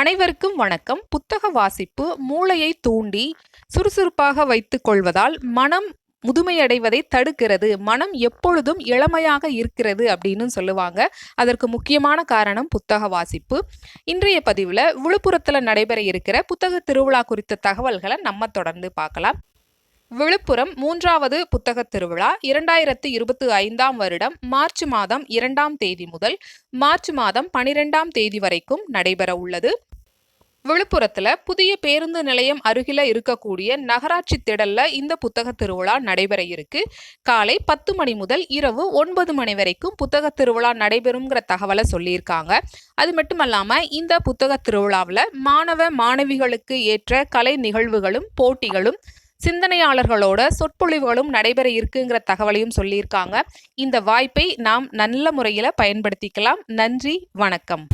அனைவருக்கும் வணக்கம். புத்தக வாசிப்பு மூளையை தூண்டி சுறுசுறுப்பாக வைத்துக் கொள்வதால் மனம் முதுமையடைவதை தடுக்கிறது. மனம் எப்பொழுதும் இளமையாக இருக்கிறது அப்படின்னு சொல்லுவாங்க. அதற்கு முக்கியமான காரணம் புத்தக வாசிப்பு. இன்றைய பதிவில் விழுப்புரத்தில் நடைபெற இருக்கிற புத்தக திருவிழா குறித்த தகவல்களை நம்ம தொடர்ந்து பார்க்கலாம். விழுப்புரம் 3வது புத்தக திருவிழா 2025 வருடம் மார்ச் மாதம் 2ஆம் தேதி முதல் மார்ச் மாதம் 12ஆம் தேதி வரைக்கும் நடைபெற உள்ளது. விழுப்புரத்துல புதிய பேருந்து நிலையம் அருகில இருக்கக்கூடிய நகராட்சி திடல்ல இந்த புத்தக திருவிழா நடைபெற இருக்கு. காலை 10 மணி முதல் இரவு 9 மணி வரைக்கும் புத்தக திருவிழா நடைபெறுங்கிற தகவலை சொல்லியிருக்காங்க. அது மட்டுமல்லாம இந்த புத்தக திருவிழாவில் மாணவ மாணவிகளுக்கு ஏற்ற கலை நிகழ்வுகளும் போட்டிகளும் சிந்தனையாளர்களோட சொற்பொழிவுகளும் நடைபெற இருக்குங்கிற தகவலையும் சொல்லியிருக்காங்க. இந்த வாய்ப்பை நாம் நல்ல முறையில் பயன்படுத்திக்கலாம். நன்றி, வணக்கம்.